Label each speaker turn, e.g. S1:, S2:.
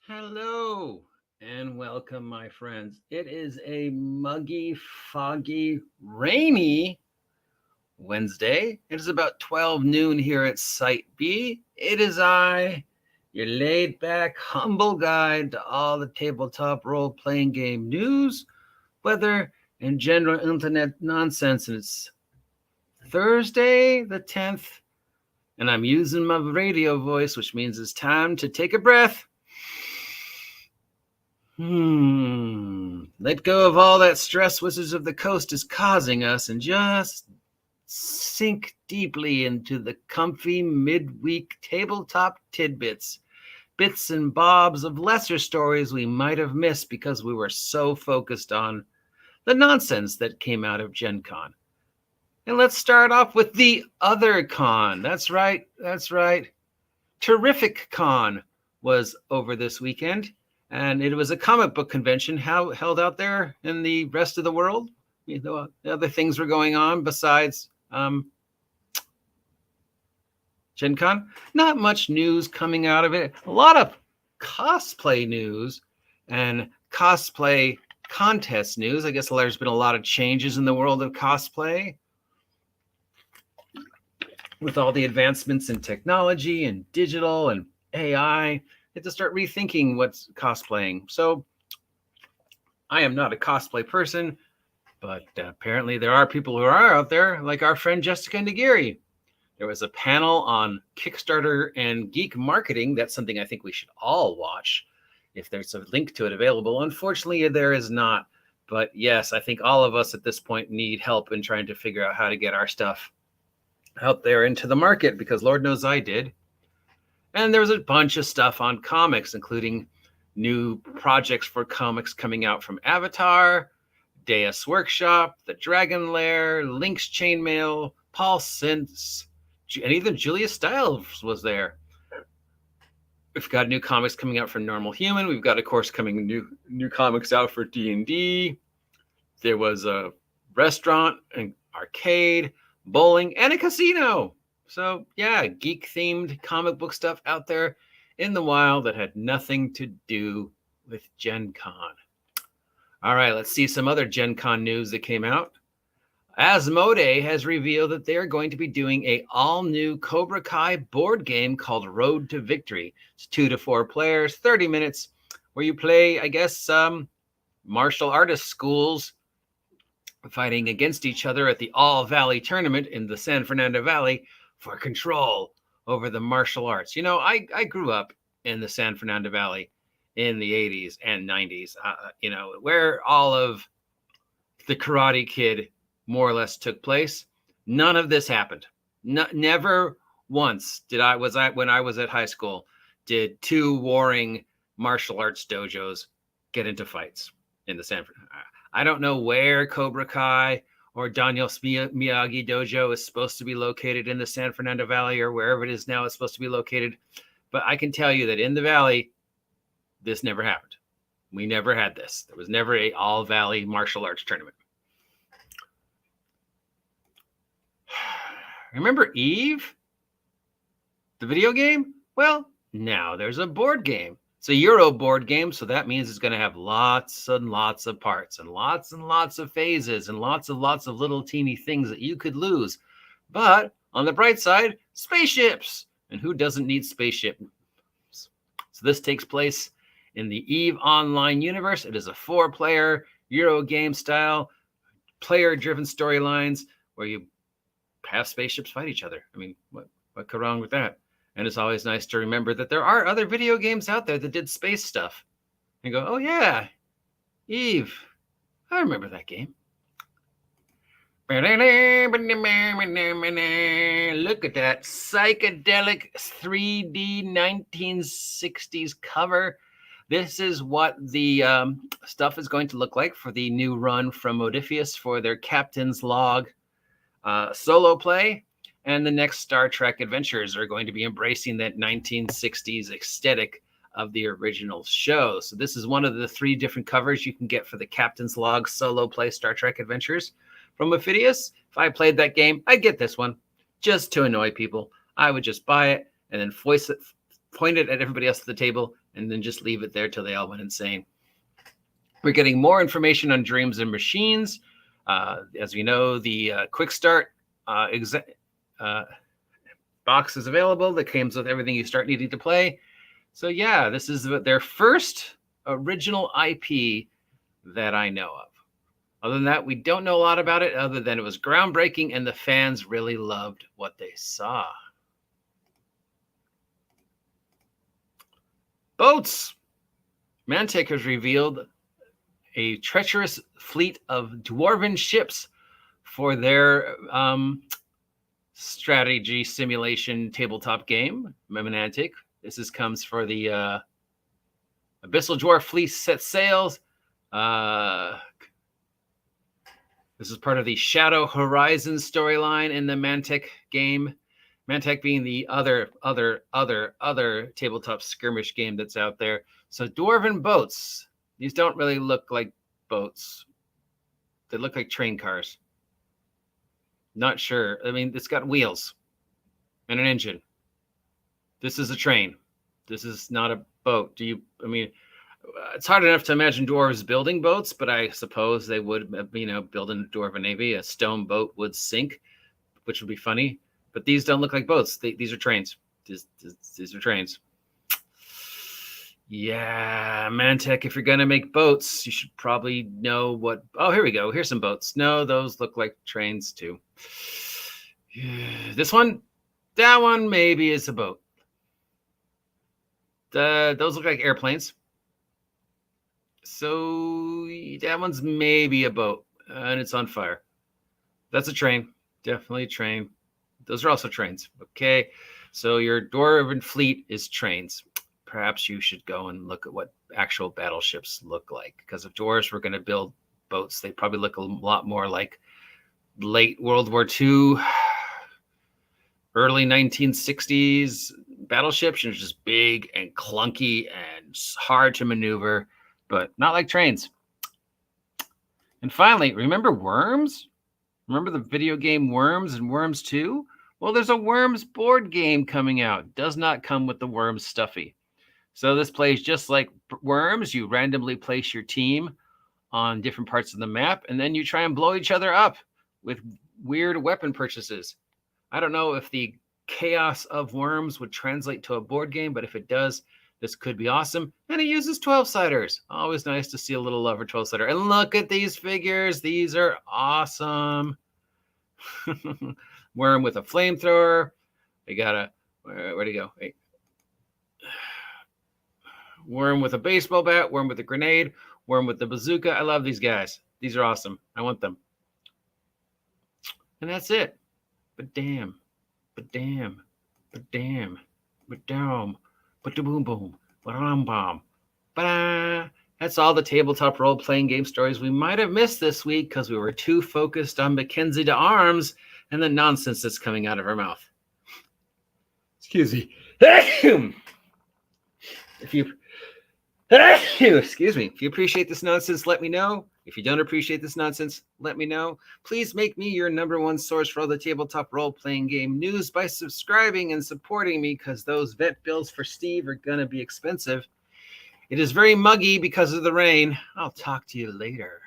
S1: Hello and welcome, my friends. It is a muggy, foggy, rainy Wednesday. It is about 12 noon here at Site B. It is I, your laid back, humble guide to all the tabletop role playing game news, weather, and general internet nonsense. And it's Thursday, the 10th, and I'm using my radio voice, which means it's time to take a breath. Let go of all that stress Wizards of the Coast is causing us and just sink deeply into the comfy midweek tabletop tidbits, bits and bobs of lesser stories we might have missed because we were so focused on the nonsense that came out of Gen Con. And let's start off with the other con. That's right. Terrific Con was over this weekend. And it was a comic book convention held out there in the rest of the world. You know, other things were going on besides Gen Con. Not much news coming out of it. A lot of cosplay news and cosplay contest news. I guess there's been a lot of changes in the world of cosplay with all the advancements in technology and digital and AI. To start rethinking what's cosplaying. So I am not a cosplay person, but apparently there are people who are out there, like our friend Jessica Nagiri. There was a panel on Kickstarter and geek marketing. That's something I think we should all watch if there's a link to it available. Unfortunately, there is not. But yes, I think all of us at this point need help in trying to figure out how to get our stuff out there into the market, because Lord knows I did. And there was a bunch of stuff on comics, including new projects for comics coming out from Avatar, Deus Workshop, The Dragon Lair, Link's Chainmail, Paul Sintz, and even Julia Stiles was there. We've got new comics coming out for Normal Human. We've got, of course, coming new comics out for D&D. There was a restaurant, an arcade, bowling, and a casino. So, yeah, geek-themed comic book stuff out there in the wild that had nothing to do with Gen Con. All right, let's see some other Gen Con news that came out. Asmodee has revealed that they are going to be doing an all-new Cobra Kai board game called Road to Victory. It's 2 to 4 players, 30 minutes, where you play, I guess, martial artist schools fighting against each other at the All Valley tournament in the San Fernando Valley for control over the martial arts. You know, I grew up in the San Fernando Valley in the 80s and 90s, where all of the Karate Kid more or less took place. None of this happened. Never once when I was at high school, did two warring martial arts dojos get into fights in the San Fernando. I don't know where Cobra Kai or Daniel Miyagi Dojo is supposed to be located in the San Fernando Valley, or wherever it is now it's supposed to be located. But I can tell you that in the Valley, this never happened. We never had this. There was never a all-Valley martial arts tournament. Remember Eve? The video game? Well, now there's a board game. It's a Euro board game, so that means it's going to have lots and lots of parts and lots of phases and lots of little teeny things that you could lose. But on the bright side, spaceships. And who doesn't need spaceships? So this takes place in the EVE Online universe. It is a 4-player Euro game style, player-driven storylines where you have spaceships fight each other. I mean, what could go wrong with that? And it's always nice to remember that there are other video games out there that did space stuff. And go, oh yeah, Eve. I remember that game. Look at that psychedelic 3D 1960s cover. This is what the stuff is going to look like for the new run from Modiphius for their Captain's Log solo play. And the next Star Trek adventures are going to be embracing that 1960s aesthetic of the original show. So this is one of the 3 different covers you can get for the Captain's Log solo play Star Trek adventures from Ophidius. If I played that game, I'd get this one just to annoy people. I would just buy it and then point it at everybody else at the table and then just leave it there till they all went insane. We're getting more information on Dreams and Machines. As we know, the Quickstart box is available that comes with everything you start needing to play. So yeah, this is their first original IP that I know of. Other than that, we don't know a lot about it, other than it was groundbreaking and the fans really loved what they saw. Boats. Mantic has revealed a treacherous fleet of dwarven ships for their strategy simulation tabletop game, Mantic. This comes for the Abyssal Dwarf Fleet set sails. This is part of the Shadow Horizon storyline in the Mantic game. Mantic being the other tabletop skirmish game that's out there. So dwarven boats. These don't really look like boats. They look like train cars. Not sure. I mean, it's got wheels and an engine. This is a train. This is not a boat. It's hard enough to imagine dwarves building boats, but I suppose they would, build a dwarven navy. A stone boat would sink, which would be funny. But these don't look like boats. These are trains. These are trains. Yeah, Mantic, if you're going to make boats, you should probably know what... Oh, here we go. Here's some boats. No, those look like trains too. This one? That one maybe is a boat. Those look like airplanes. So that one's maybe a boat, and it's on fire. That's a train. Definitely a train. Those are also trains. Okay, so your dwarven fleet is trains. Perhaps you should go and look at what actual battleships look like. Because if dwarves were going to build boats, they probably look a lot more like late World War II, early 1960s battleships. It's just big and clunky and hard to maneuver, but not like trains. And finally, remember Worms? Remember the video game Worms and Worms 2? Well, there's a Worms board game coming out. Does not come with the Worms stuffy. So this plays just like Worms. You randomly place your team on different parts of the map, and then you try and blow each other up with weird weapon purchases. I don't know if the chaos of Worms would translate to a board game, but if it does, this could be awesome. And it uses 12-siders. Always nice to see a little love for 12-sider. And look at these figures. These are awesome. Worm with a flamethrower. They got a... Where'd he go? Hey. Worm with a baseball bat. Worm with a grenade. Worm with the bazooka. I love these guys. These are awesome. I want them. And that's it. But damn. But damn. But damn. But damn. But the boom boom. But bomb. But that's all the tabletop role-playing game stories we might have missed this week because we were too focused on Mackenzie to Arms and the nonsense that's coming out of her mouth. Excuse me. If you excuse me, if you appreciate this nonsense, let me know. If you don't appreciate this nonsense, let me know. Please make me your #1 source for all the tabletop role-playing game news by subscribing and supporting me, because those vet bills for Steve are going to be expensive. It is very muggy because of the rain. I'll talk to you later.